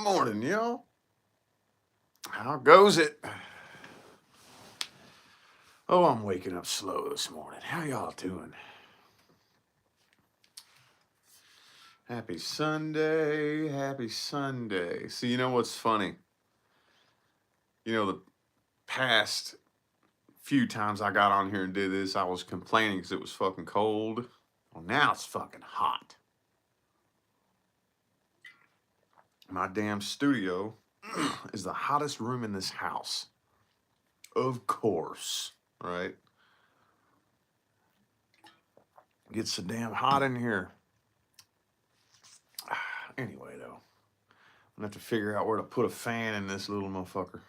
Morning, y'all. How goes it? Oh, I'm waking up slow this morning. How y'all doing? Happy Sunday. Happy Sunday. See, you know what's funny? The past few times I got on here and did this, I was complaining because it was fucking cold. Well, now it's fucking hot. My damn studio is the hottest room in this house. Of course, right? Gets so damn hot in here. Anyway, though, I'm gonna have to figure out where to put a fan in this little motherfucker.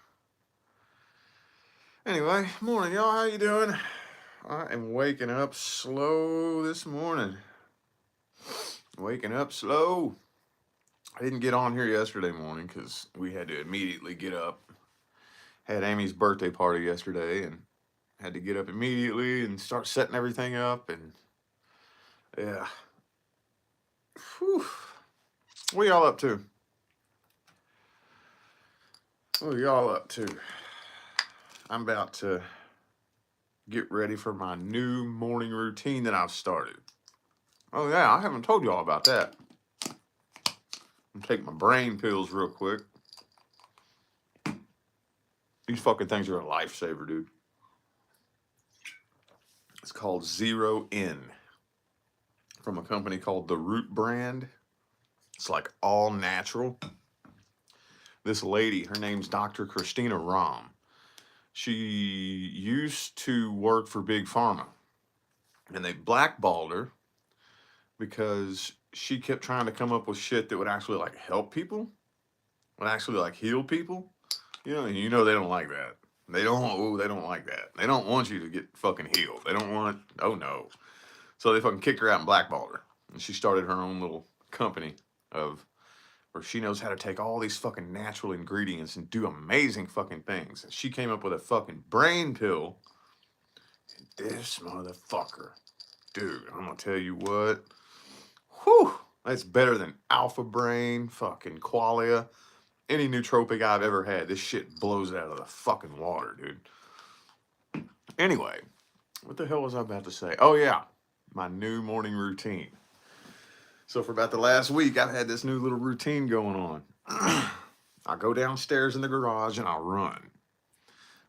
Anyway, morning, y'all. How you doing? I am waking up slow this morning. Waking up slow. I didn't get on here yesterday morning because we had to immediately get up. Had Amy's birthday party yesterday and had to get up immediately and start setting everything up. And yeah. Whew. What y'all up to? What are y'all up to? I'm about to get ready for my new morning routine that I've started. Oh yeah, I haven't told y'all about that. I'm gonna take my brain pills real quick. These fucking things are a lifesaver, dude. It's called Zero In from a company called the Root brand. It's like all natural. This lady, her name's Dr. Christina Rahm. She used to work for Big Pharma, and they blackballed her because she kept trying to come up with shit that would actually like help people, would actually like heal people. And they don't like that. They don't like that. They don't want you to get fucking healed. They don't want, oh no. So they fucking kicked her out and blackballed her. And she started her own little company of where she knows how to take all these fucking natural ingredients and do amazing fucking things. And she came up with a fucking brain pill. And this motherfucker, dude, I'm gonna tell you what. Whew, that's better than Alpha Brain, fucking Qualia, any nootropic I've ever had. This shit blows it out of the fucking water, dude. Anyway, what the hell was I about to say? Oh yeah, my new morning routine. So for about the last week, I've had this new little routine going on. I go downstairs in the garage and I run.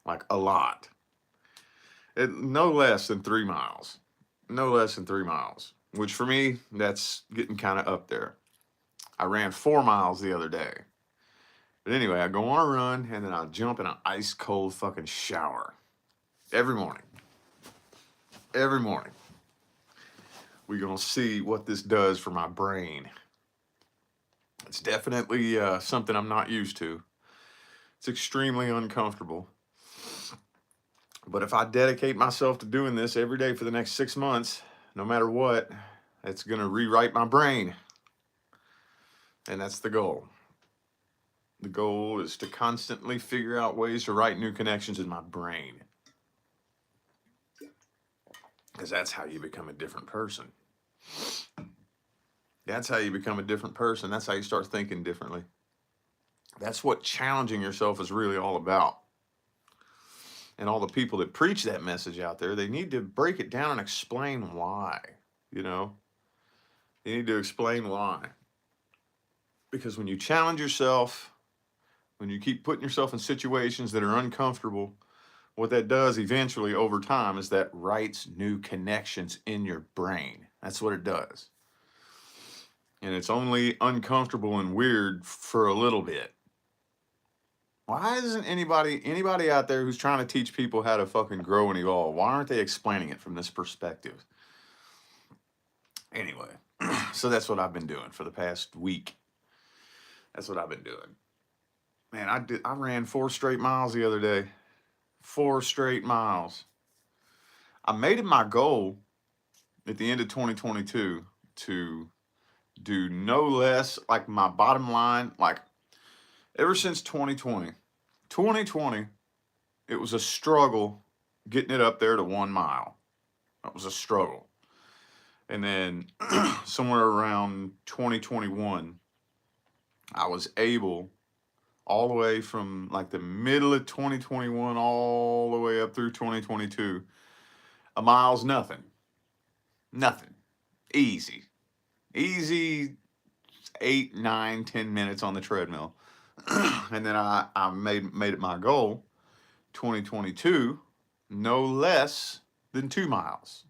Like a lot. No less than 3 miles. No less than 3 miles. Which for me, that's getting kind of up there. I ran 4 miles the other day. But anyway, I go on a run and then I jump in an ice cold fucking shower. Every morning. Every morning. We're going to see what this does for my brain. It's definitely something I'm not used to. It's extremely uncomfortable. But if I dedicate myself to doing this every day for the next 6 months, no matter what, it's going to rewrite my brain. And that's the goal. The goal is to constantly figure out ways to write new connections in my brain. Because that's how you become a different person. That's how you become a different person. That's how you start thinking differently. That's what challenging yourself is really all about. And all the people that preach that message out there, they need to break it down and explain why. They need to explain why. Because when you challenge yourself, when you keep putting yourself in situations that are uncomfortable, what that does eventually over time is that writes new connections in your brain. That's what it does. And it's only uncomfortable and weird for a little bit. Why isn't anybody out there who's trying to teach people how to fucking grow and evolve, why aren't they explaining it from this perspective? Anyway, so that's what I've been doing for the past week. That's what I've been doing. Man, I ran 4 straight miles the other day. 4 straight miles. I made it my goal at the end of 2022 to do no less, like my bottom line, like ever since 2020, it was a struggle getting it up there to 1 mile. It was a struggle. And then somewhere around 2021, I was able, all the way from like the middle of 2021 all the way up through 2022, a mile's nothing. Nothing. Easy. Easy 8, 9, 10 minutes on the treadmill. And then I made it my goal, 2022, no less than 2 miles.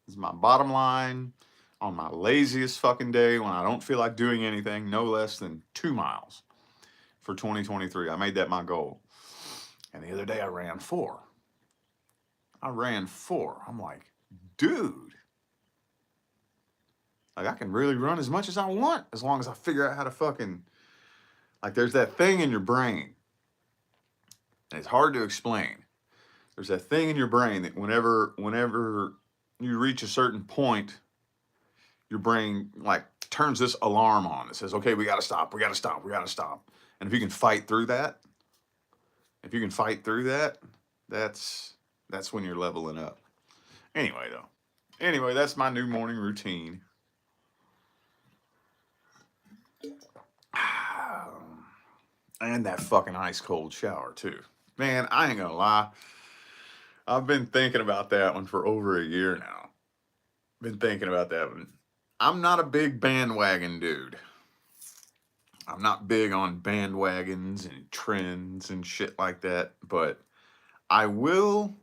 This is my bottom line on my laziest fucking day when I don't feel like doing anything, no less than 2 miles for 2023. I made that my goal. And the other day I ran 4. I ran 4. I'm like, dude, like I can really run as much as I want as long as I figure out how to fucking, like there's that thing in your brain. And it's hard to explain. There's that thing in your brain that whenever you reach a certain point, your brain like turns this alarm on. It says, okay, we gotta stop, we gotta stop, we gotta stop. And if you can fight through that, that's when you're leveling up. Anyway, that's my new morning routine. And that fucking ice cold shower too. Man, I ain't gonna lie. I've been thinking about that one for over a year now. Been thinking about that one. I'm not a big bandwagon dude. I'm not big on bandwagons and trends and shit like that, but I will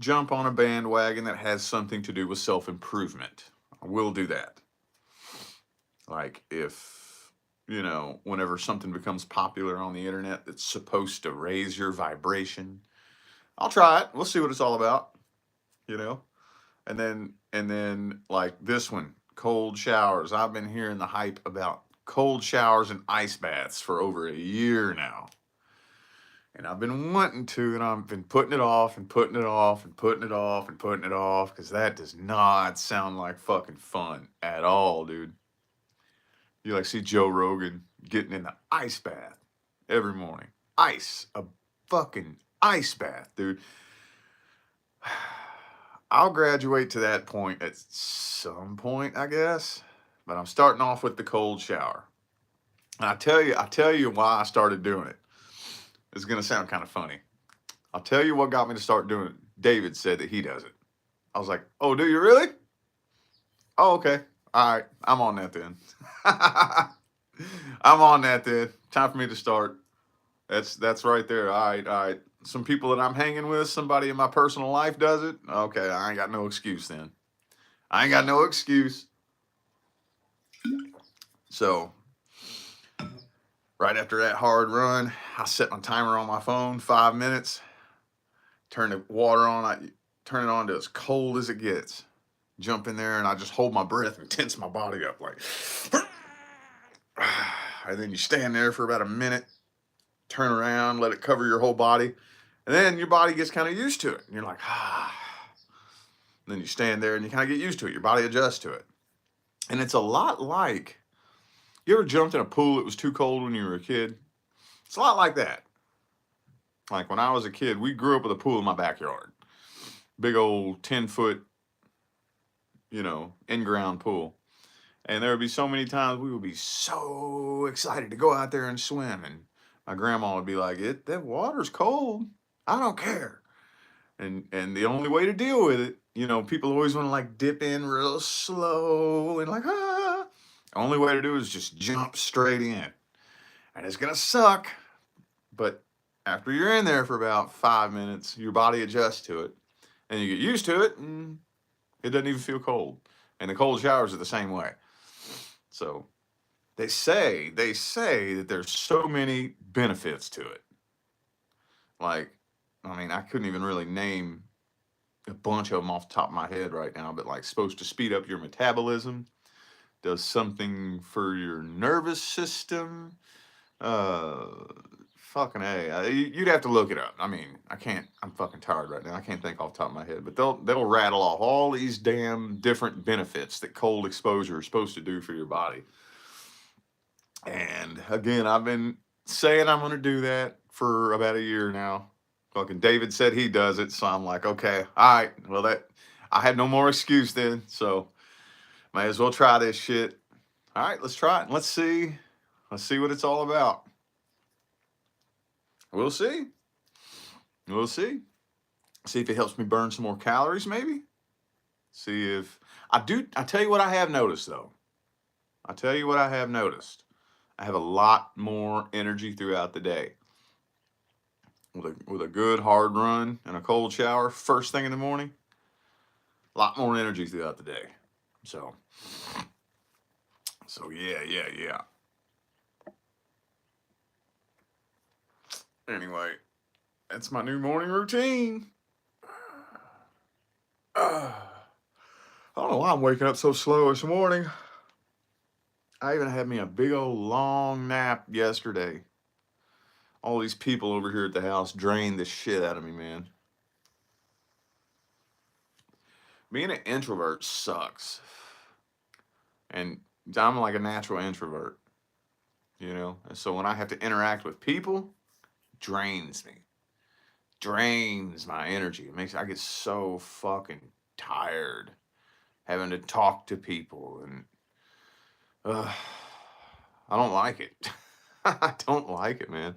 jump on a bandwagon that has something to do with self-improvement. I will do that. Like if, whenever something becomes popular on the internet that's supposed to raise your vibration, I'll try it. We'll see what it's all about, you know? And then like this one, cold showers. I've been hearing the hype about cold showers and ice baths for over a year now. And I've been wanting to, and I've been putting it off and putting it off and putting it off and putting it off because that does not sound like fucking fun at all, dude. You like see Joe Rogan getting in the ice bath every morning. A fucking ice bath, dude. I'll graduate to that point at some point, I guess. But I'm starting off with the cold shower. And I tell you why I started doing it. It's gonna sound kind of funny. I'll tell you what got me to start doing it. David said that he does it. I was like, oh, do you really? Oh, okay. All right. I'm on that then. I'm on that then. Time for me to start. That's right there. All right. Some people that I'm hanging with, somebody in my personal life does it. Okay, I ain't got no excuse then. I ain't got no excuse. So, right after that hard run, I set my timer on my phone, 5 minutes. Turn the water on. I turn it on to as cold as it gets. Jump in there and I just hold my breath and tense my body up like. And then you stand there for about a minute, turn around, let it cover your whole body. And then your body gets kind of used to it. And you're like, ah. And then you stand there and you kind of get used to it. Your body adjusts to it. And it's a lot like, you ever jumped in a pool that was too cold when you were a kid? It's a lot like that. Like when I was a kid, we grew up with a pool in my backyard. Big old 10-foot, in-ground pool. And there would be so many times we would be so excited to go out there and swim. And my grandma would be like, that water's cold. I don't care. And the only way to deal with it, people always want to like dip in real slow and like, ah. The only way to do it is just jump straight in. And it's going to suck. But after you're in there for about 5 minutes, your body adjusts to it. And you get used to it and it doesn't even feel cold. And the cold showers are the same way. So they say that there's so many benefits to it. Like, I couldn't even really name a bunch of them off the top of my head right now, but like supposed to speed up your metabolism, does something for your nervous system. Fucking A. You'd have to look it up. I can't, I'm fucking tired right now. I can't think off the top of my head, but they'll rattle off all these damn different benefits that cold exposure is supposed to do for your body. And again, I've been saying I'm going to do that for about a year now. Fucking David said he does it. So I'm like, okay, all right. Well, I had no more excuse then. So may as well try this shit. All right, let's try it. Let's see Let's see what it's all about. We'll see. We'll see. See if it helps me burn some more calories, maybe. See if I do. I tell you what I have noticed, though. I tell you what I have noticed. I have a lot more energy throughout the day. With a good hard run and a cold shower first thing in the morning, a lot more energy throughout the day. So yeah. Anyway, that's my new morning routine. I don't know why I'm waking up so slow this morning. I even had me a big old long nap yesterday. All these people over here at the house drained the shit out of me, man. Being an introvert sucks. And I'm like a natural introvert, you know? And so when I have to interact with people, drains me. Drains my energy. It makes I get so fucking tired having to talk to people, and I don't like it. I don't like it, man.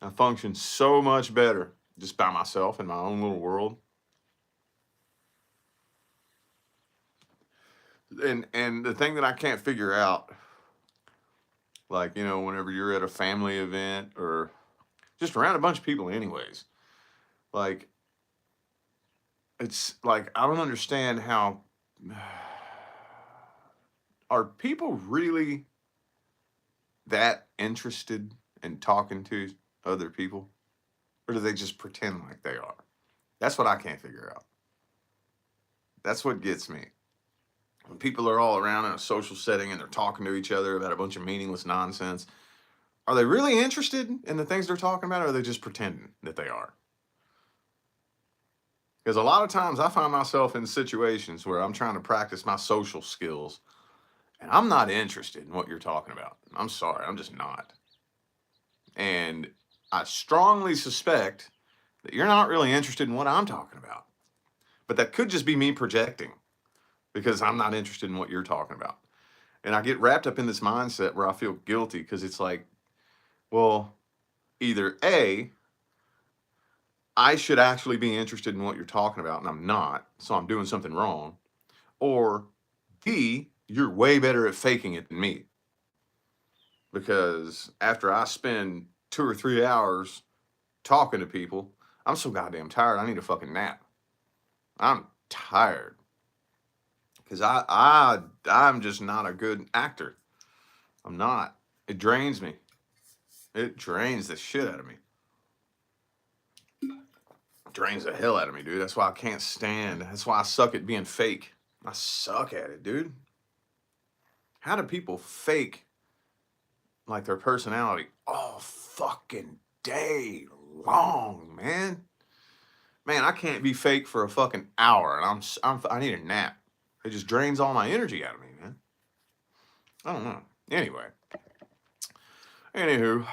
I function so much better just by myself in my own little world. And the thing that I can't figure out, like, you know, whenever you're at a family event or just around a bunch of people anyways, like, it's like I don't understand how are people really that interested in talking to other people, or do they just pretend like they are? That's what I can't figure out. That's what gets me. When people are all around in a social setting and they're talking to each other about a bunch of meaningless nonsense, are they really interested in the things they're talking about, or are they just pretending that they are? Because a lot of times I find myself in situations where I'm trying to practice my social skills and I'm not interested in what you're talking about. I'm sorry, I'm just not. And I strongly suspect that you're not really interested in what I'm talking about. But that could just be me projecting because I'm not interested in what you're talking about. And I get wrapped up in this mindset where I feel guilty because it's like, well, either A, I should actually be interested in what you're talking about and I'm not, so I'm doing something wrong, or B, you're way better at faking it than me. Because after I spend 2 or 3 hours talking to people, I'm so goddamn tired. I need a fucking nap. I'm tired because I'm just not a good actor. I'm not. It drains me. It drains the shit out of me. It drains the hell out of me, dude. That's why I can't stand. That's why I suck at being fake. I suck at it, dude. How do people fake like their personality all fucking day long, man? Man, I can't be fake for a fucking hour, and I need a nap. It just drains all my energy out of me, man. I don't know. Anyway, anywho,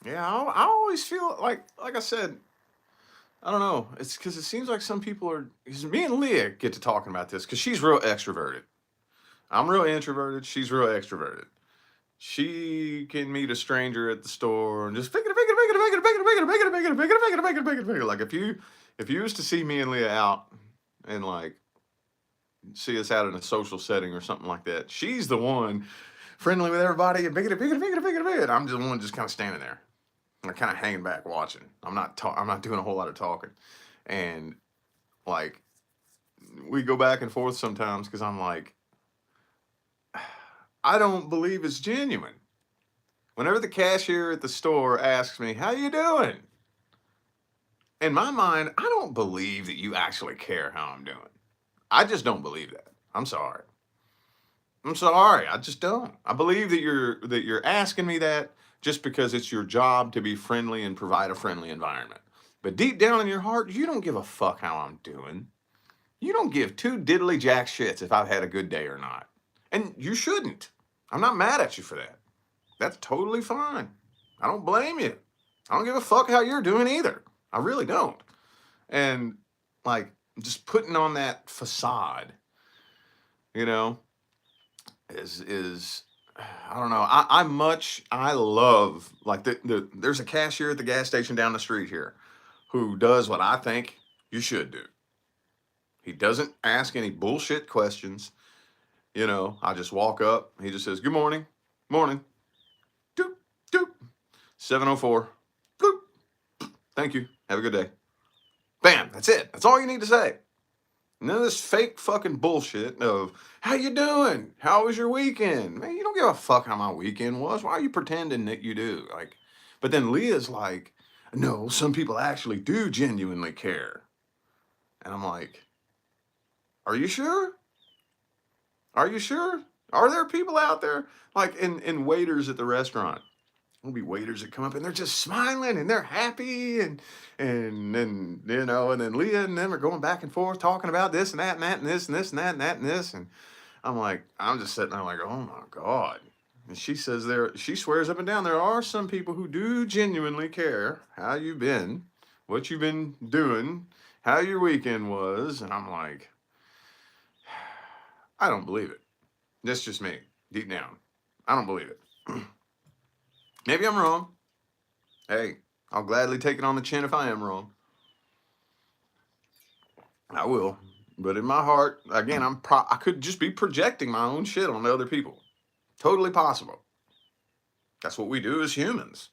yeah, I always feel like I said, I don't know. It's because it seems like some people are. Because me and Leah get to talking about this because she's real extroverted. I'm real introverted. She's real extroverted. She can meet a stranger at the store and just like if you was to see me and Leah out and like see us out in a social setting or something like that, she's the one friendly with everybody and I'm just the one just kind of standing there. I'm kind of hanging back watching. I'm not doing a whole lot of talking. And like we go back and forth sometimes because I'm like, I don't believe it's genuine. Whenever the cashier at the store asks me, "How you doing?" In my mind, I don't believe that you actually care how I'm doing. I just don't believe that. I'm sorry. I'm sorry. I just don't. I believe that you're asking me that just because it's your job to be friendly and provide a friendly environment. But deep down in your heart, you don't give a fuck how I'm doing. You don't give two diddly jack shits if I've had a good day or not. And you shouldn't. I'm not mad at you for that. That's totally fine. I don't blame you. I don't give a fuck how you're doing either. I really don't. And like just putting on that facade, you know, is I don't know. I love like there's a cashier at the gas station down the street here who does what I think you should do. He doesn't ask any bullshit questions. You know, I just walk up. He just says, "Good morning, morning, doop doop, 7:04, doop. Thank you. Have a good day." Bam. That's it. That's all you need to say. None of this fake fucking bullshit of how you doing? How was your weekend? Man, you don't give a fuck how my weekend was. Why are you pretending that you do? Like, but then Leah's like, no, some people actually do genuinely care. And I'm like, are you sure? Are you sure? Are there people out there like in waiters at the restaurant? There'll be waiters that come up and they're just smiling and they're happy and then you know and then Leah and them are going back and forth talking about this and that and that and this and this and that and that and this and I'm like I'm just sitting there like oh my god and she says she swears up and down there are some people who do genuinely care how you've been, what you've been doing, how your weekend was, and I'm like I don't believe it. That's just me deep down. I don't believe it. Maybe I'm wrong. Hey, I'll gladly take it on the chin if I am wrong. I will. But in my heart, again, I could just be projecting my own shit on other people. Totally possible. That's what we do as humans.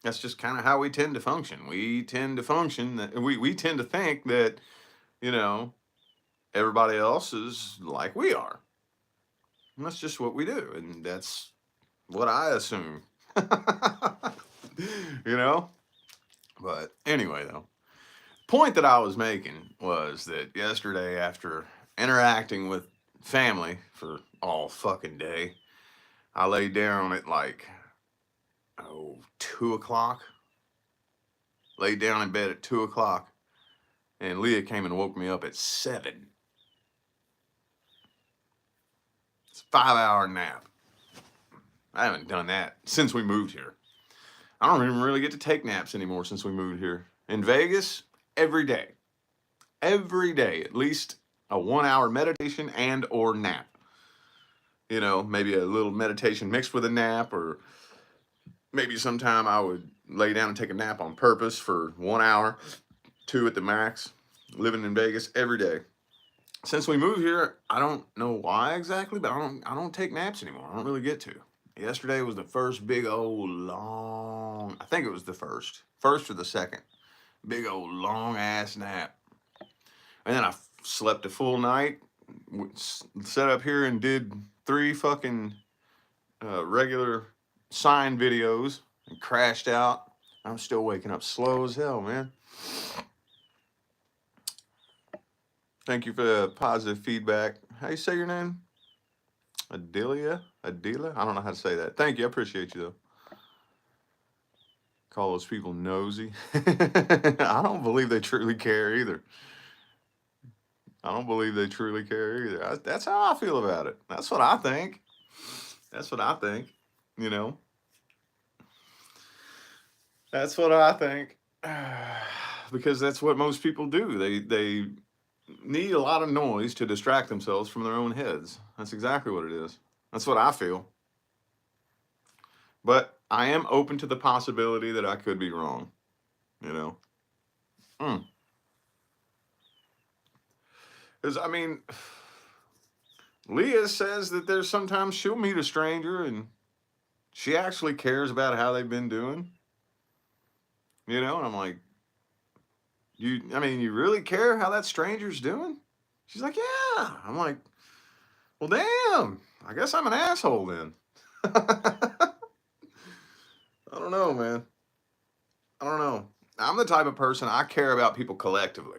That's just kind of how we tend to function. We tend to function that we tend to think that, you know, everybody else is like we are. And that's just what we do. And that's what I assume. You know? But anyway, though, point that I was making was that yesterday, after interacting with family for all fucking day, I laid down at like 2 o'clock. Laid down in bed at 2 o'clock, and Leah came and woke me up at 7. It's a 5-hour nap. I haven't done that since we moved here. I don't even really get to take naps anymore since we moved here. In Vegas, every day, at least a 1-hour meditation and or nap. You know, maybe a little meditation mixed with a nap, or maybe sometime I would lay down and take a nap on purpose for 1 hour, 2 at the max. Living in Vegas every day. Since we moved here, I don't know why exactly, but I don't take naps anymore. I don't really get to. Yesterday was the first big old long, I think it was the first or the second, big old long ass nap. And then I slept a full night, sat up here and did 3 fucking regular sign videos and crashed out. I'm still waking up slow as hell, man. Thank you for the positive feedback. How you say your name? Adela? I don't know how to say that. Thank you. I appreciate you, though. Call those people nosy. I don't believe they truly care either. I don't believe they truly care either. That's how I feel about it. That's what I think. That's what I think. You know? That's what I think. Because that's what most people do. They need a lot of noise to distract themselves from their own heads. That's exactly what it is. That's what I feel. But I am open to the possibility that I could be wrong. You know? Because, I mean, Leah says that there's sometimes she'll meet a stranger and she actually cares about how they've been doing. You know? And I'm like, you really care how that stranger's doing? She's like, yeah. I'm like, well, damn. I guess I'm an asshole then. I don't know, man. I don't know. I'm the type of person, I care about people collectively.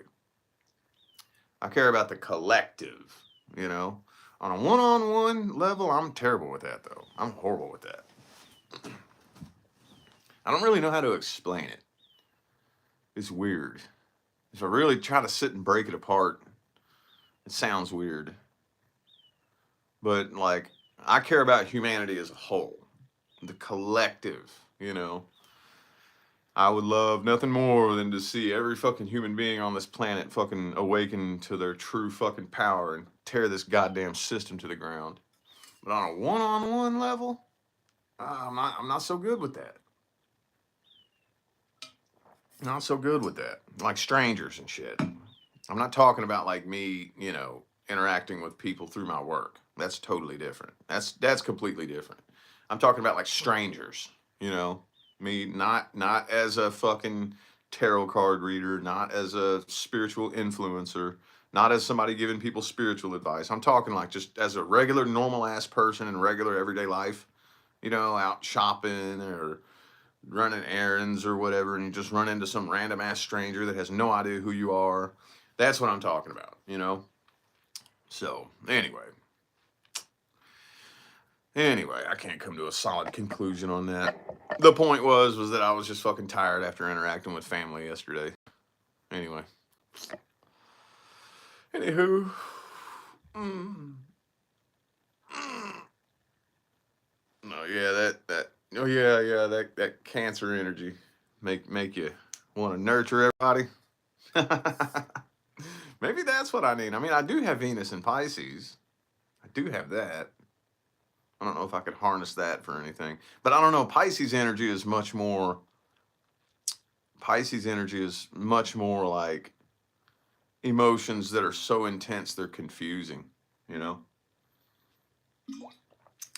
I care about the collective, you know. On a one-on-one level, I'm terrible with that, though. I'm horrible with that. I don't really know how to explain it. It's weird. If I really try to sit and break it apart, it sounds weird. But, like, I care about humanity as a whole. The collective, you know. I would love nothing more than to see every fucking human being on this planet fucking awaken to their true fucking power and tear this goddamn system to the ground. But on a one-on-one level, I'm not so good with that. Not so good with that. Like strangers and shit. I'm not talking about like me, interacting with people through my work. That's totally different. That's completely different. I'm talking about like strangers, you know, me not as a fucking tarot card reader, not as a spiritual influencer, not as somebody giving people spiritual advice. I'm talking like just as a regular normal ass person in regular everyday life, out shopping or running errands or whatever, and you just run into some random ass stranger that has no idea who you are. That's what I'm talking about. So anyway, I can't come to a solid conclusion on that. The point was that I was just fucking tired after interacting with family yesterday. Anyway, anywho, mm, mm. No, yeah, oh yeah, that cancer energy make you want to nurture everybody. Maybe that's what I need. I mean, I do have Venus in Pisces. I do have that. I don't know if I could harness that for anything. But I don't know. Pisces energy is much more like emotions that are so intense they're confusing, you know?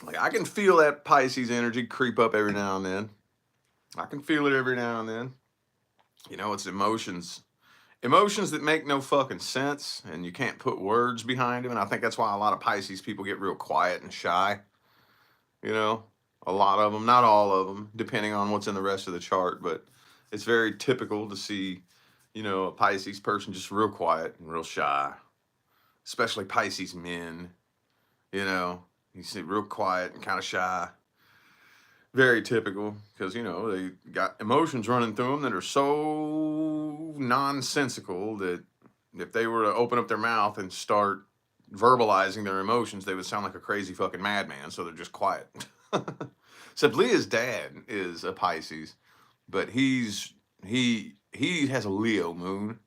Like I can feel that Pisces energy creep up every now and then. I can feel it every now and then. It's emotions that make no fucking sense and you can't put words behind them. And I think that's why a lot of Pisces people get real quiet and shy. You know, a lot of them, not all of them, depending on what's in the rest of the chart, but it's very typical to see, a Pisces person just real quiet and real shy, especially Pisces men, you know, you see real quiet and kind of shy. Very typical because, they got emotions running through them that are so nonsensical that if they were to open up their mouth and start verbalizing their emotions, they would sound like a crazy fucking madman. So they're just quiet. Except Leah's dad is a Pisces, but he has a Leo moon,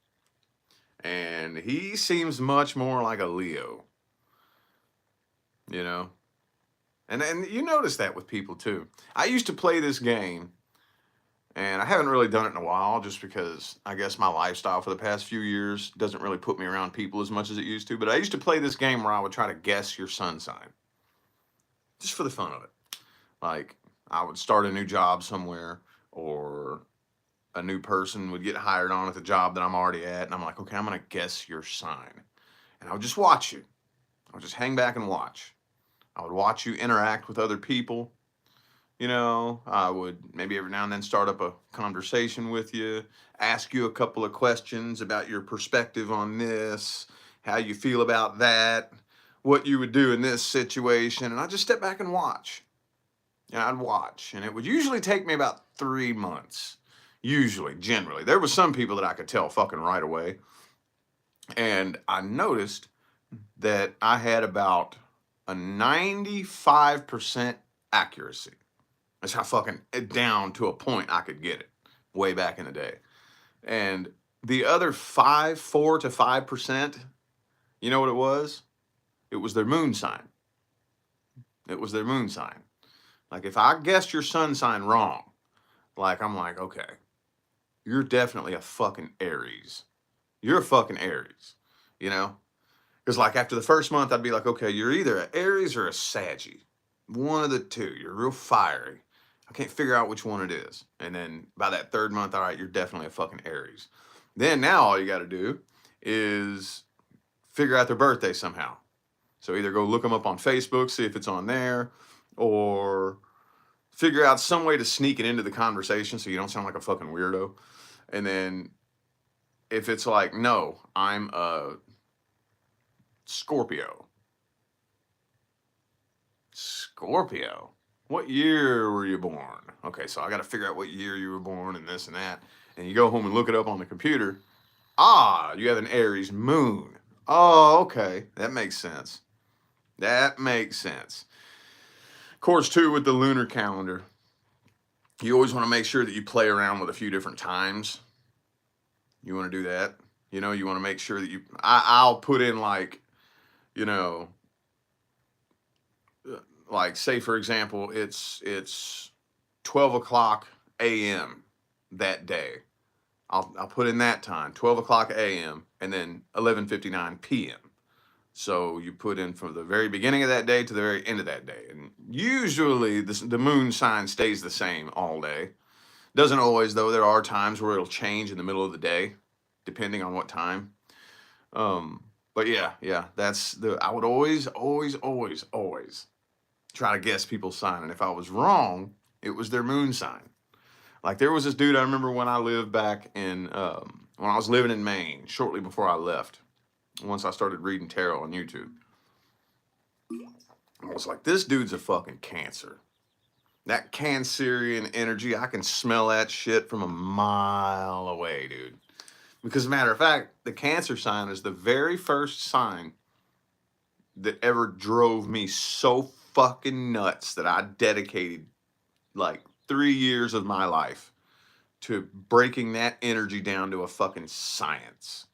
and he seems much more like a Leo. You know, and you notice that with people too. I used to play this game, and I haven't really done it in a while, just because I guess my lifestyle for the past few years doesn't really put me around people as much as it used to. But I used to play this game where I would try to guess your sun sign, just for the fun of it. Like I would start a new job somewhere, or a new person would get hired on at the job that I'm already at, and I'm like, okay, I'm gonna guess your sign, and I would just watch you. I would just hang back and watch. I would watch you interact with other people. I would maybe every now and then start up a conversation with you, ask you a couple of questions about your perspective on this, how you feel about that, what you would do in this situation, and I just step back and watch. I'd watch, and it would usually take me about 3 months. Usually, generally. There was some people that I could tell fucking right away. And I noticed that I had about a 95% accuracy. That's how fucking down to a point I could get it way back in the day. And the other 4 to 5%, you know what it was? It was their moon sign. It was their moon sign. Like if I guessed your sun sign wrong, like I'm like, okay, you're definitely a fucking Aries. You're a fucking Aries, you know? Because like after the first month, I'd be like, okay, you're either an Aries or a Saggy. One of the two. You're real fiery. I can't figure out which one it is. And then by that third month, all right, you're definitely a fucking Aries. Then now all you got to do is figure out their birthday somehow. So either go look them up on Facebook, see if it's on there, or figure out some way to sneak it into the conversation so you don't sound like a fucking weirdo. And then if it's like, no, I'm a Scorpio. Scorpio? What year were you born? Okay, so I got to figure out what year you were born and this and that. And you go home and look it up on the computer. Ah, you have an Aries moon. Oh, okay. That makes sense. That makes sense. Of course, too, with the lunar calendar, you always want to make sure that you play around with a few different times. You want to do that. You want to make sure that I'll put in like, like say for example, it's 12 o'clock a.m. that day. I'll put in that time, 12 o'clock a.m. and then 11:59 p.m. So you put in from the very beginning of that day to the very end of that day. And usually the moon sign stays the same all day. Doesn't always, though. There are times where it'll change in the middle of the day, depending on what time. But yeah, I would always try to guess people's sign. And if I was wrong, it was their moon sign. Like there was this dude I remember when I lived back in, when I was living in Maine, shortly before I left, once I started reading tarot on YouTube. I was like, this dude's a fucking Cancer. That Cancerian energy, I can smell that shit from a mile away, dude. Because, as a matter of fact, the Cancer sign is the very first sign that ever drove me so fucking nuts that I dedicated like 3 years of my life to breaking that energy down to a fucking science.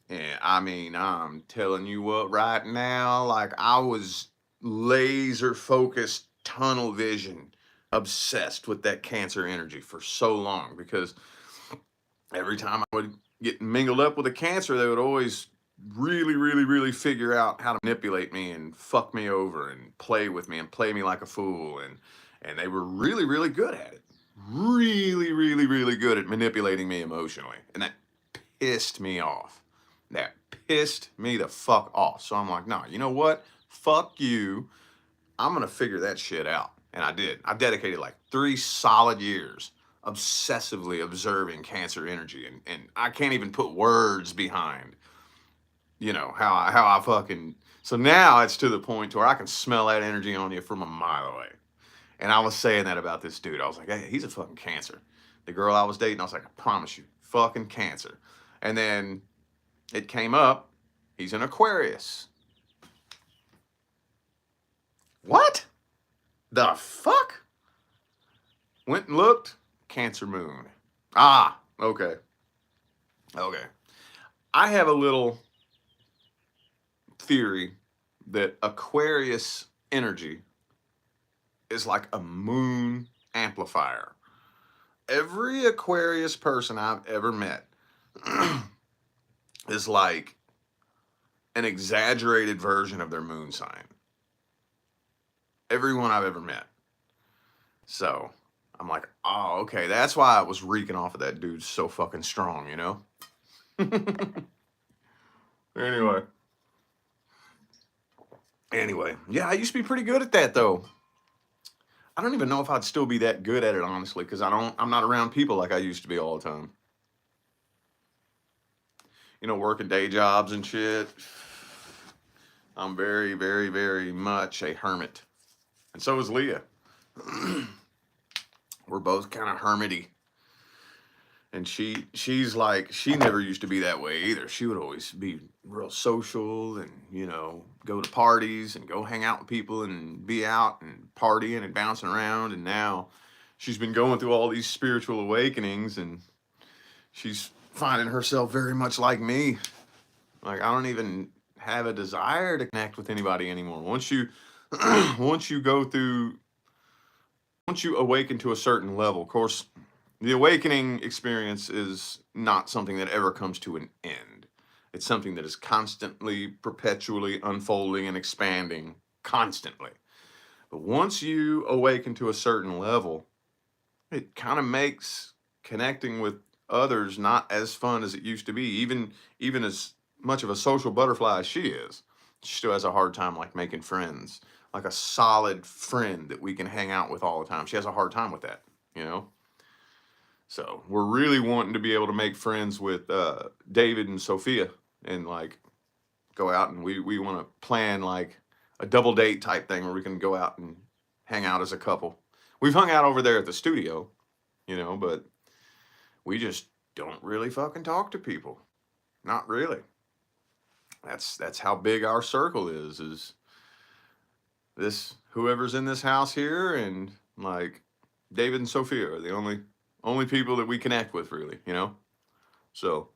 And I mean, I'm telling you what, right now, like I was laser focused, tunnel vision, obsessed with that Cancer energy for so long because every time I would get mingled up with a Cancer, they would always really figure out how to manipulate me and fuck me over and play with me and play me like a fool. And they were really good at it. Really good at manipulating me emotionally. And that pissed me off. That pissed me the fuck off. So I'm like, nah, you know what? Fuck you. I'm going to figure that shit out. And I did. I dedicated like 3 solid years obsessively observing Cancer energy. And I can't even put words behind, you know, how I fucking... So now it's to the point to where I can smell that energy on you from a mile away. And I was saying that about this dude. I was like, hey, he's a fucking Cancer. The girl I was dating, I was like, I promise you, fucking Cancer. And then it came up, he's an Aquarius. What? The fuck? Went and looked, Cancer moon. Ah, okay. Okay. I have a little theory that Aquarius energy is like a moon amplifier. Every Aquarius person I've ever met is like an exaggerated version of their moon sign. Everyone I've ever met. So I'm like, oh, okay, that's why I was reeking off of that dude so fucking strong, you know? Anyway, yeah, I used to be pretty good at that though. I don't even know if I'd still be that good at it, honestly, because I'm not around people like I used to be all the time. You know, working day jobs and shit. I'm very much a hermit. And so is Leah. We're both kind of hermity. And she's like, she never used to be that way either. She would always be real social and, you know, go to parties and go hang out with people and be out and partying and bouncing around. And now she's been going through all these spiritual awakenings and she's finding herself very much like me. Like, I don't even have a desire to connect with anybody anymore. Once you awaken to a certain level, of course, the awakening experience is not something that ever comes to an end. It's something that is constantly, perpetually unfolding and expanding constantly. But once you awaken to a certain level, it kind of makes connecting with others not as fun as it used to be. Even as much of a social butterfly as she is, she still has a hard time like making friends, like a solid friend that we can hang out with all the time. She has a hard time with that, you know? So we're really wanting to be able to make friends with David and Sophia and like go out and we want to plan like a double date type thing where we can go out and hang out as a couple. We've hung out over there at the studio, you know, but we just don't really fucking talk to people. Not really. That's how big our circle is this whoever's in this house here and like David and Sophia are the only people that we connect with really, you know? So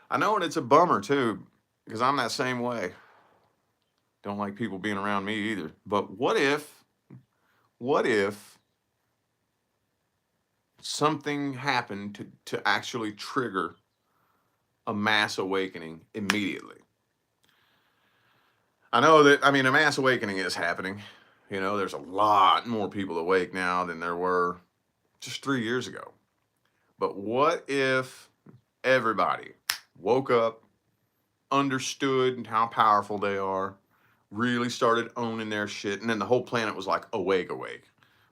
I know, and it's a bummer too. because I'm that same way. Don't like people being around me either. But what if something happened to actually trigger a mass awakening immediately? I know that, I mean, a mass awakening is happening. You know, there's a lot more people awake now than there were just 3 years ago. But what if everybody woke up, understood how powerful they are, really started owning their shit, and then the whole planet was like awake?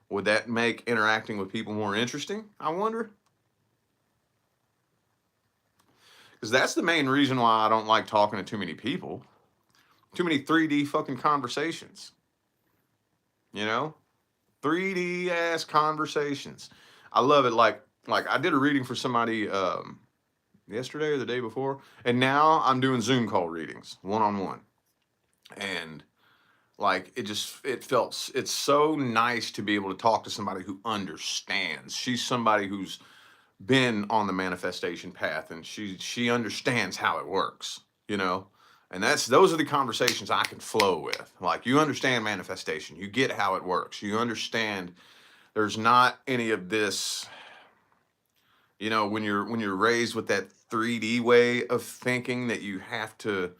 Would that make interacting with people more interesting, I wonder? Because that's the main reason why I don't like talking to too many people. Too many 3D fucking conversations. You know? 3D ass conversations. I love it. Like I did a reading for somebody yesterday or the day before, and now I'm doing Zoom call readings, one-on-one. And like it's so nice to be able to talk to somebody who understands. She's somebody who's been on the manifestation path, and she understands how it works, you know. And those are the conversations I can flow with. Like, you understand manifestation, you get how it works, you understand there's not any of this, you know, when you're raised with that 3D way of thinking, that you have to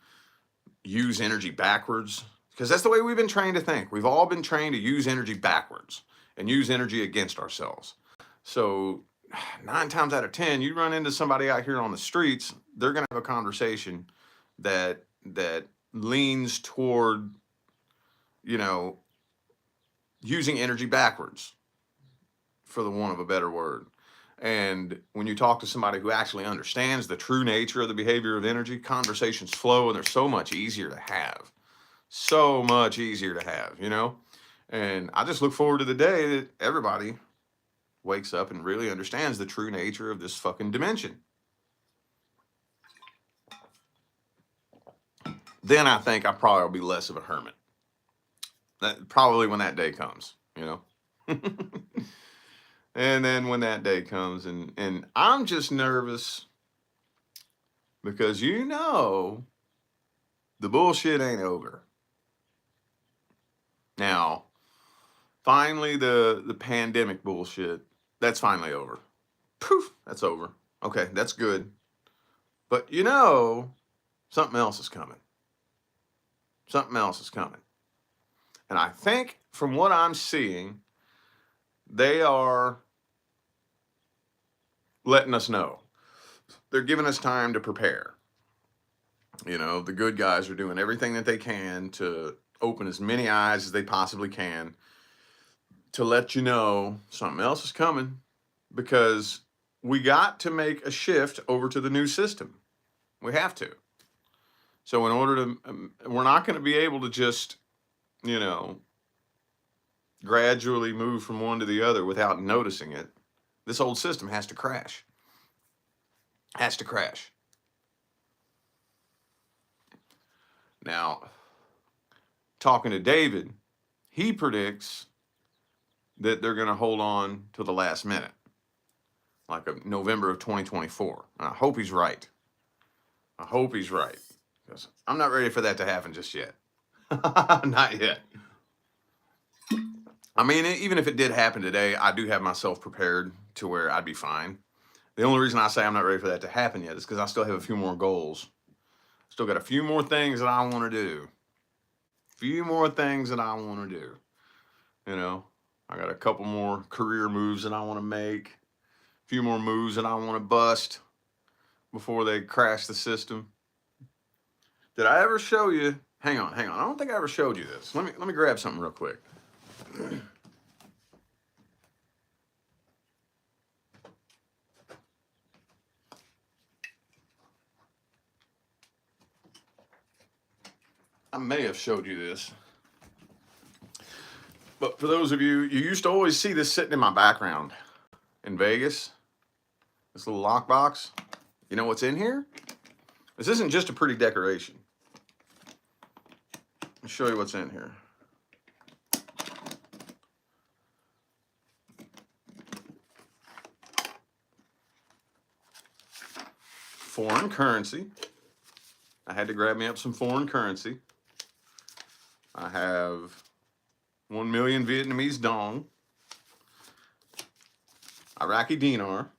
use energy backwards, because that's the way we've been trained to think. We've all been trained to use energy backwards and use energy against ourselves. So 9 times out of 10, you run into somebody out here on the streets, they're going to have a conversation that leans toward, you know, using energy backwards, for the want of a better word. And when you talk to somebody who actually understands the true nature of the behavior of energy, conversations flow, and they're so much easier to have. So much easier to have, you know? And I just look forward to the day that everybody wakes up and really understands the true nature of this fucking dimension. Then I think I probably will be less of a hermit. That probably when that day comes, you know? And then when that day comes, and I'm just nervous because, you know, the bullshit ain't over. Now, finally, the pandemic bullshit, that's finally over. Poof, that's over. Okay, that's good. But, you know, something else is coming. Something else is coming. And I think from what I'm seeing, they are letting us know. They're giving us time to prepare. You know, the good guys are doing everything that they can to open as many eyes as they possibly can to let you know something else is coming, because we got to make a shift over to the new system. We have to. So in order to, we're not going to be able to just, you know, gradually move from one to the other without noticing it. This old system has to crash. Has to crash. Now, talking to David, he predicts that they're going to hold on to the last minute, like a November of 2024. And I hope he's right. I hope he's right, because I'm not ready for that to happen just yet. Not yet. I mean, even if it did happen today, I do have myself prepared to where I'd be fine. The only reason I say I'm not ready for that to happen yet is because I still have a few more goals. Still got a few more things that I want to do. Few more things that I want to do. You know, I got a couple more career moves that I want to make. A few more moves that I want to bust before they crash the system. Did I ever show you? Hang on. I don't think I ever showed you this. Let me grab something real quick. I may have showed you this. But for those of you, you used to always see this sitting in my background in Vegas. This little lockbox. You know what's in here? This isn't just a pretty decoration. Let me show you what's in here. Foreign currency. I had to grab me up some foreign currency. I have 1 million Vietnamese dong, Iraqi dinar,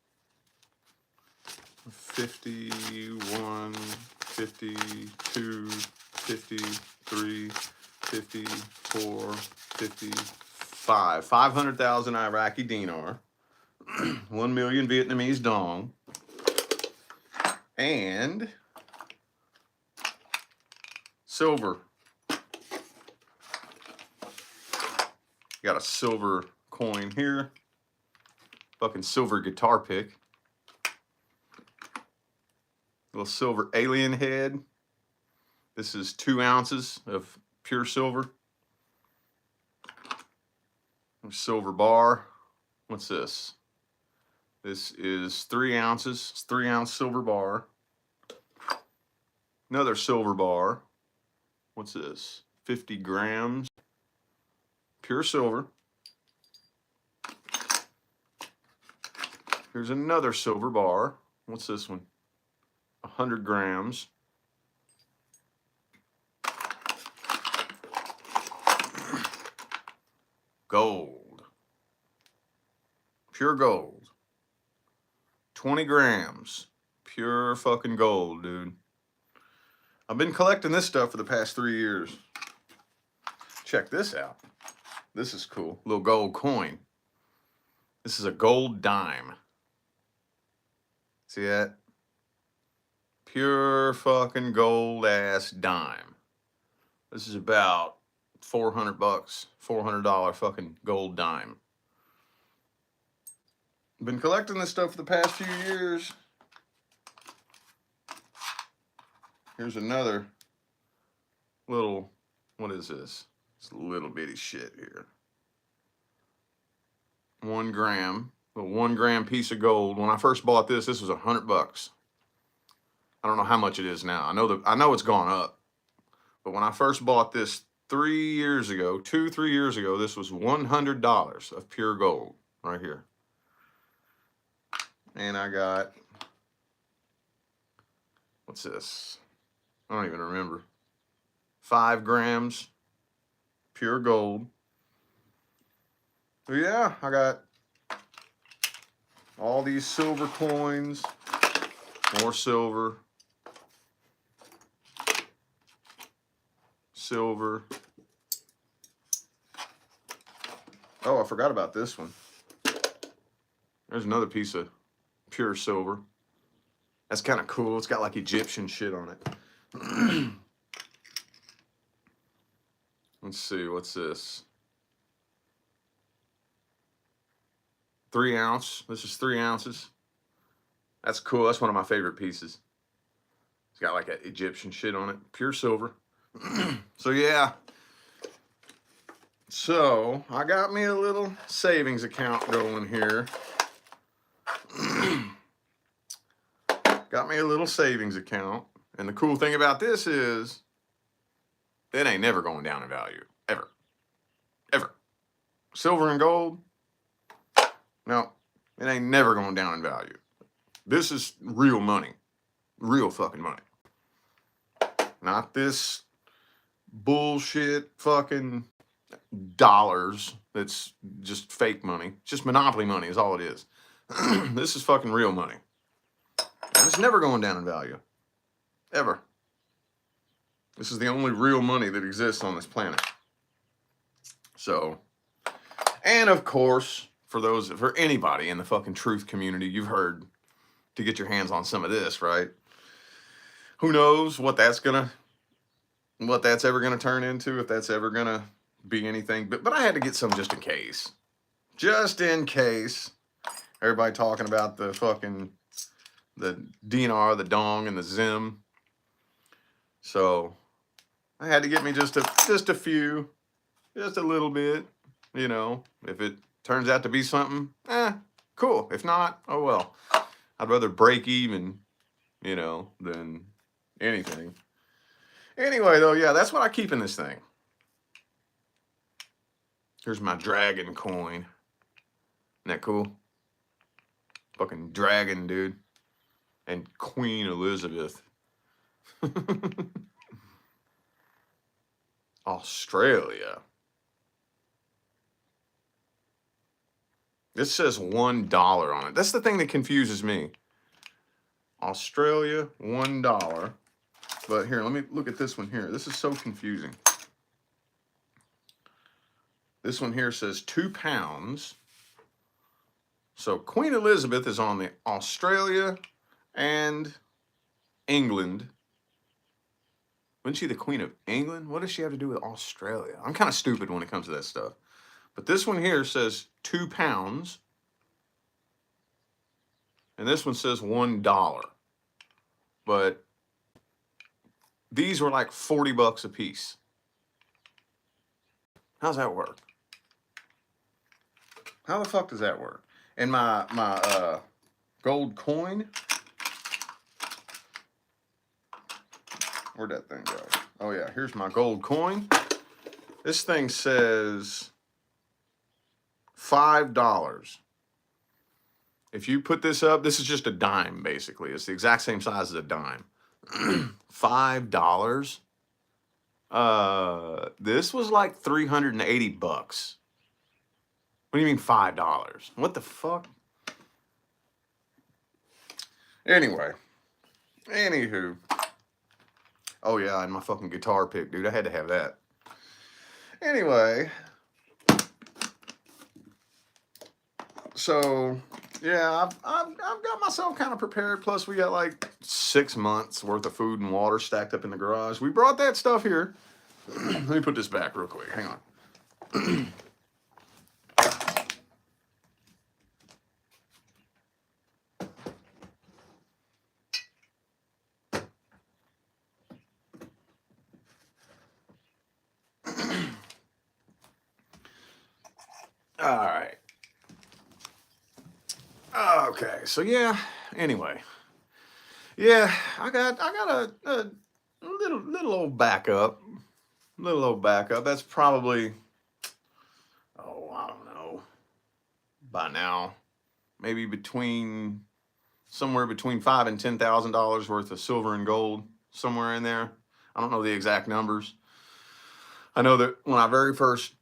51, 52, 53, 54, 55. 500,000 Iraqi dinar, 1 million Vietnamese dong, and silver. Got a silver coin here. Fucking silver guitar pick. Little silver alien head. This is 2 ounces of pure silver. Silver bar. What's this? This is 3 ounces. It's 3 ounce silver bar. Another silver bar. What's this? 50 grams. Pure silver. Here's another silver bar. What's this one? 100 grams. Gold. Pure gold. 20 grams. Pure fucking gold, dude. I've been collecting this stuff for the past 3 years. Check this out. This is cool. Little gold coin. This is a gold dime. See that? Pure fucking gold ass dime. This is about $400, $400 fucking gold dime. Been collecting this stuff for the past few years. Here's another little, what is this? It's a little bitty shit here. 1 gram, a 1 gram piece of gold. When I first bought this was $100. I don't know how much it is now. I know it's gone up. But when I first bought this 3 years ago, 2-3 years ago, this was $100 of pure gold right here. And I got, what's this? I don't even remember. 5 grams pure gold. But yeah, I got all these silver coins, more silver, silver. Oh, I forgot about this one. There's another piece of pure silver. That's kind of cool. It's got like Egyptian shit on it. Let's see, what's this? 3 ounce. This is 3 ounces. That's cool. That's one of my favorite pieces. It's got like a Egyptian shit on it. Pure silver. So yeah. So I got me a little savings account going here. Got me a little savings account. And the cool thing about this is it ain't never going down in value. Ever. Ever. Silver and gold. No, it ain't never going down in value. This is real money. Real fucking money. Not this bullshit fucking dollars that's just fake money. Just monopoly money is all it is. This is fucking real money. And it's never going down in value. Ever. This is the only real money that exists on this planet. So, and of course, for anybody in the fucking truth community, you've heard to get your hands on some of this, right? Who knows what that's ever gonna turn into, if that's ever gonna be anything. But I had to get some just in case. Just in case. Everybody talking about the dinar, the dong, and the zim. So I had to get me just a few, just a little bit, you know. If it turns out to be something, cool. If not, oh well. I'd rather break even, you know, than anything. Anyway, though, yeah, that's what I keep in this thing. Here's my dragon coin. Isn't that cool? Fucking dragon, dude. And Queen Elizabeth. Australia. This says $1 on it. That's the thing that confuses me. Australia, $1. But here, let me look at this one here. This is so confusing. This one here says 2 pounds. So Queen Elizabeth is on the Australia and England. Wasn't she the Queen of England? What does she have to do with Australia? I'm kind of stupid when it comes to that stuff. But this one here says 2 pounds. And this one says $1. But these were like 40 bucks a piece. How's that work? How the fuck does that work? And my gold coin. Where'd that thing go? Oh yeah, here's my gold coin. This thing says $5. If you put this up, this is just a dime basically. It's the exact same size as a dime. $5. This was like 380 bucks. What do you mean $5? What the fuck? Anyway. Anywho. Oh yeah, and my fucking guitar pick, dude. I had to have that. Anyway. So, yeah, I've got myself kind of prepared. Plus, we got like 6 months worth of food and water stacked up in the garage. We brought that stuff here. Let me put this back real quick. Hang on. All right. Okay, so yeah. Anyway, yeah, I got a little old backup. Little old backup. That's probably, oh, I don't know. By now, maybe somewhere between $5,000 and $10,000 worth of silver and gold, somewhere in there. I don't know the exact numbers. I know that when I very first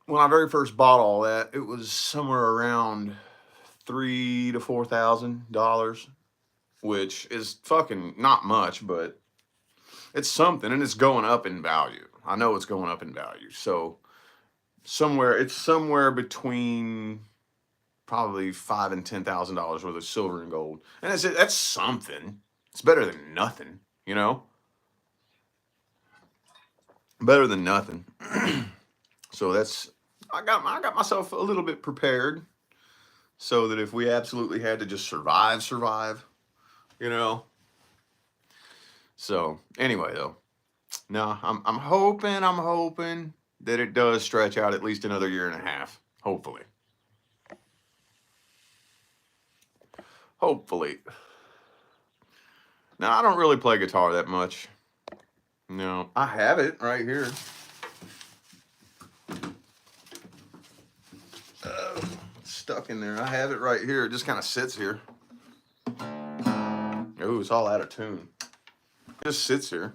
bought all that, it was somewhere around $3,000 to $4,000, which is fucking not much, but it's something, and it's going up in value. I know it's going up in value. So it's somewhere between probably $5,000 and $10,000 worth of silver and gold, and that's something. It's better than nothing, you know. Better than nothing. So I got myself a little bit prepared, so that if we absolutely had to just survive, you know. So anyway, though, no, I'm hoping that it does stretch out at least another year and a half. Hopefully. Now, I don't really play guitar that much. No, I have it right here. It's stuck in there. I have it right here. It just kind of sits here. Ooh, it's all out of tune. It just sits here.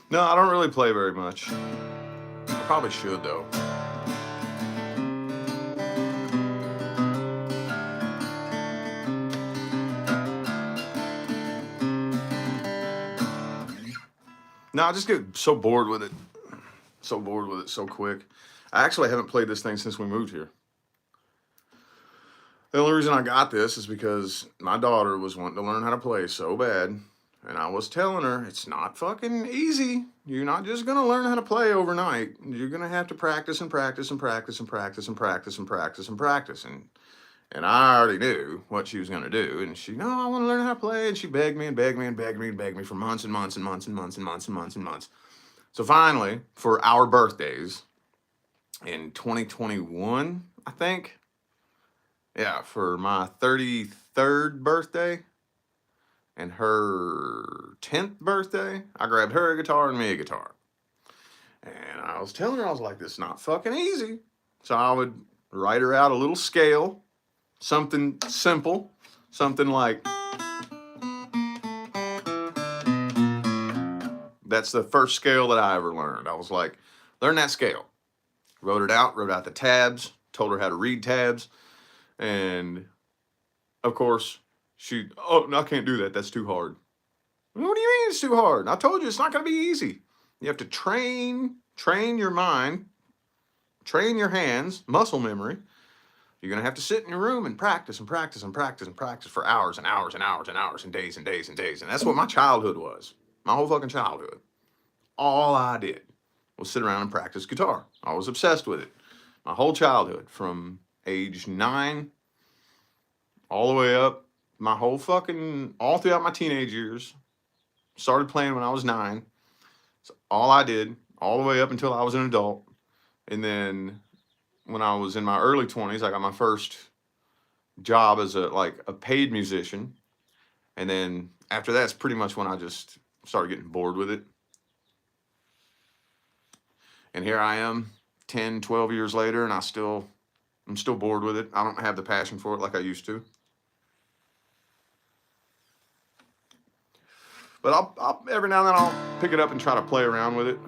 No, I don't really play very much. I probably should, though. No, I just get so bored with it. So bored with it so quick. I actually haven't played this thing since we moved here. The only reason I got this is because my daughter was wanting to learn how to play so bad. And I was telling her, it's not fucking easy. You're not just going to learn how to play overnight. You're going to have to practice and practice and practice and practice and practice and practice and practice. And I already knew what she was going to do. And she, no, I want to learn how to play. And she begged me and begged me and begged me and begged me for months and months and months and months and months and months and months. So finally, for our birthdays in 2021, I think, yeah, for my 33rd birthday and her 10th birthday, I grabbed her a guitar and me a guitar. And I was telling her, I was like, this is not fucking easy. So I would write her out a little scale, something simple, something like, that's the first scale that I ever learned. I was like, learn that scale. Wrote it out, wrote out the tabs, told her how to read tabs. And of course, she, oh, no, I can't do that. That's too hard. What do you mean it's too hard? I told you it's not going to be easy. You have to train your mind, train your hands, muscle memory. You're going to have to sit in your room and practice and practice and practice and practice for hours and hours and hours and hours and days and days and days. And that's what my childhood was. My whole fucking childhood. All I did was sit around and practice guitar. I was obsessed with it. My whole childhood, from age 9 all the way up, my whole fucking, all throughout my teenage years. Started playing when I was 9. So all I did, all the way up until I was an adult. And then when I was in my early 20s, I got my first job as a paid musician. And then after that's pretty much when I just started getting bored with it. And here I am 10, 12 years later, and I'm still bored with it. I don't have the passion for it like I used to. But I'll every now and then I'll pick it up and try to play around with it.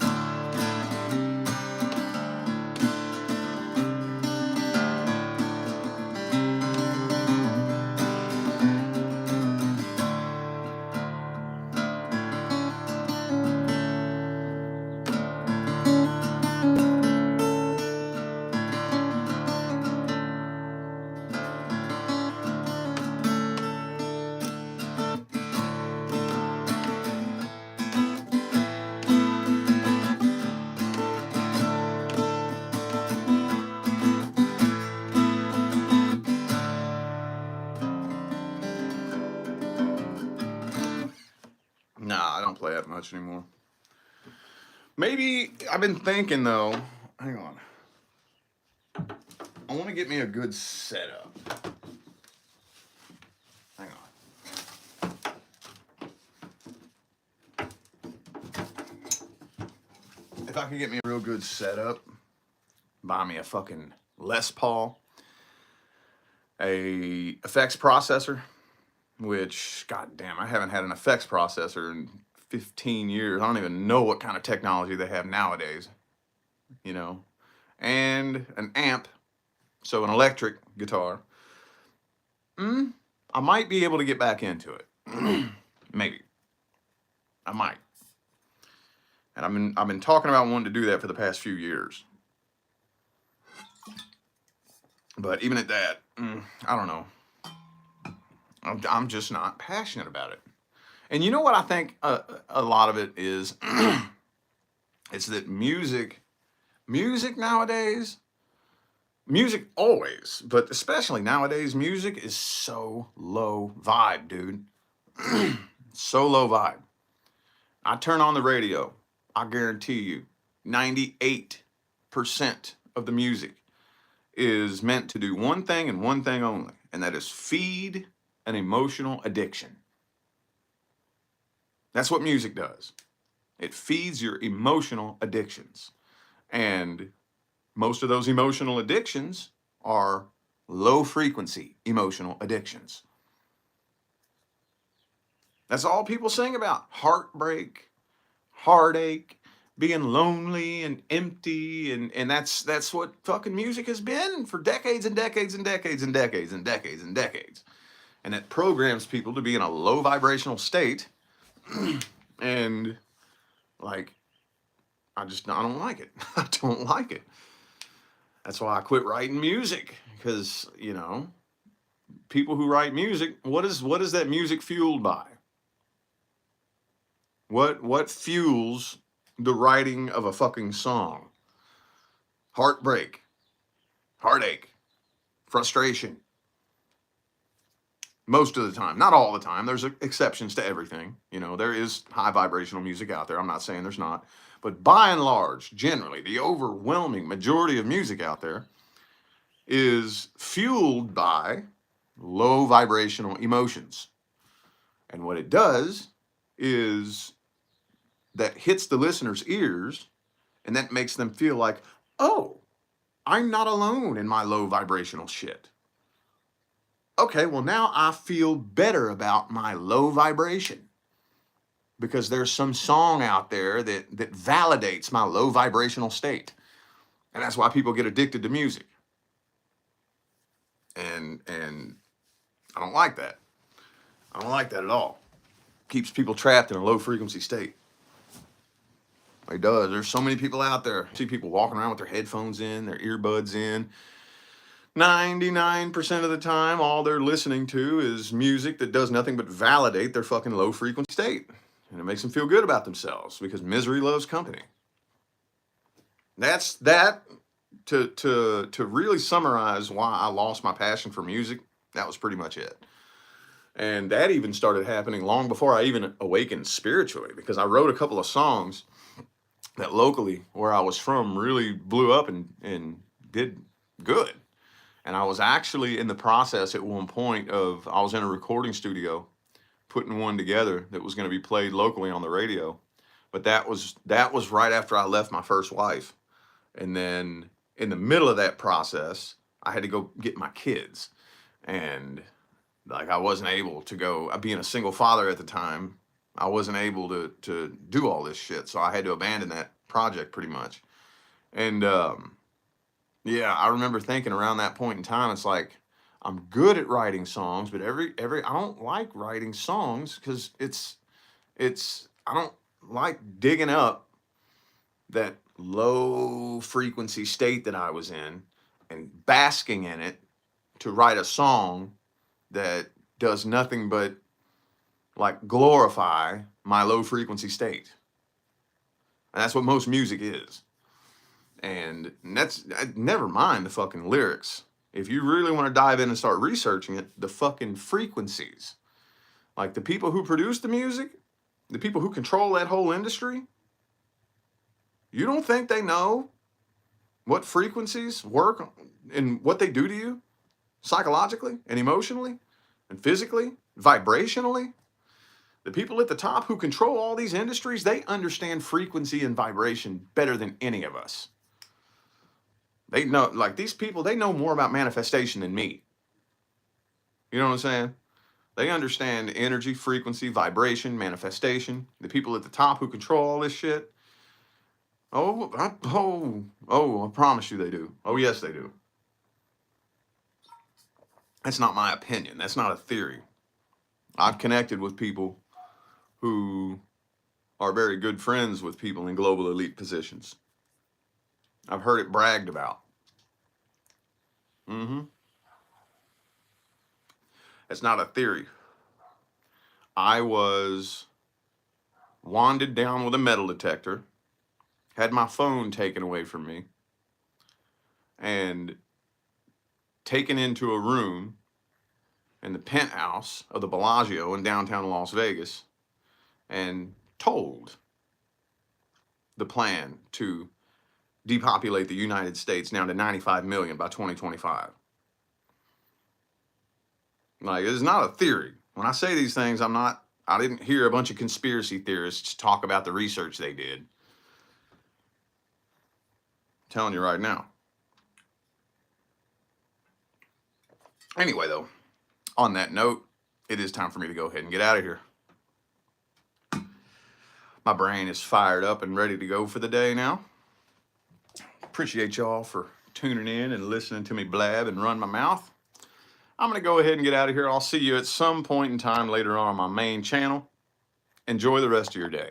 Nah, I don't play that much anymore. Maybe, I've been thinking though, hang on. I want to get me a good setup. Hang on. If I could get me a real good setup, buy me a fucking Les Paul, a effects processor, which, goddamn, I haven't had an effects processor in 15 years. I don't even know what kind of technology they have nowadays, you know, and an amp, so an electric guitar. I might be able to get back into it. Maybe. I might. And I've been talking about wanting to do that for the past few years. But even at that, I don't know. I'm just not passionate about it. And you know what I think a lot of it is? It's that music nowadays, music always, but especially nowadays, music is so low vibe, dude. So low vibe. I turn on the radio, I guarantee you, 98% of the music is meant to do one thing and one thing only, and that is feed an emotional addiction. That's what music does. It feeds your emotional addictions. And most of those emotional addictions are low frequency emotional addictions. That's all people sing about. Heartbreak, heartache, being lonely and empty, and that's what fucking music has been for decades and decades and decades and decades and decades and decades. And it programs people to be in a low vibrational state. And like, I don't like it. I don't like it. That's why I quit writing music, because, you know, people who write music, what is that music fueled by? What fuels the writing of a fucking song? Heartbreak, heartache, frustration. Most of the time, not all the time. There's exceptions to everything. You know, there is high vibrational music out there. I'm not saying there's not. But by and large, generally, the overwhelming majority of music out there is fueled by low vibrational emotions. And what it does is that hits the listener's ears, and that makes them feel like, oh, I'm not alone in my low vibrational shit. Okay, well, now I feel better about my low vibration because there's some song out there that validates my low vibrational state. And that's why people get addicted to music. And I don't like that. I don't like that at all. Keeps people trapped in a low frequency state. It does. There's so many people out there. I see people walking around with their headphones in, their earbuds in. 99% of the time, all they're listening to is music that does nothing but validate their fucking low frequency state. And it makes them feel good about themselves because misery loves company. That's that. To really summarize why I lost my passion for music, that was pretty much it. And that even started happening long before I even awakened spiritually, because I wrote a couple of songs that locally where I was from really blew up and did good. And I was actually in the process at one point of, I was in a recording studio putting one together that was going to be played locally on the radio. But that was right after I left my first wife. And then in the middle of that process, I had to go get my kids. And like, I wasn't able to go, being a single father at the time, I wasn't able to do all this shit. So I had to abandon that project pretty much. And yeah, I remember thinking around that point in time, it's like, I'm good at writing songs, but I don't like writing songs because I don't like digging up that low frequency state that I was in and basking in it to write a song that does nothing but like glorify my low frequency state. And that's what most music is. And that's, never mind the fucking lyrics. If you really want to dive in and start researching it, the fucking frequencies, like the people who produce the music, the people who control that whole industry, you don't think they know what frequencies work and what they do to you psychologically and emotionally and physically, vibrationally? The people at the top who control all these industries, they understand frequency and vibration better than any of us. They know, like these people, they know more about manifestation than me. You know what I'm saying? They understand energy, frequency, vibration, manifestation. The people at the top who control all this shit. I promise you they do. Oh, yes, they do. That's not my opinion. That's not a theory. I've connected with people who are very good friends with people in global elite positions. I've heard it bragged about. It's not a theory. I was wanded down with a metal detector, had my phone taken away from me, and taken into a room in the penthouse of the Bellagio in downtown Las Vegas and told the plan to depopulate the United States down to 95 million by 2025. Like, it's not a theory. When I say these things, I didn't hear a bunch of conspiracy theorists talk about the research they did. I'm telling you right now. Anyway, though, on that note, it is time for me to go ahead and get out of here. My brain is fired up and ready to go for the day now. Appreciate y'all for tuning in and listening to me blab and run my mouth. I'm going to go ahead and get out of here. I'll see you at some point in time later on my main channel. Enjoy the rest of your day.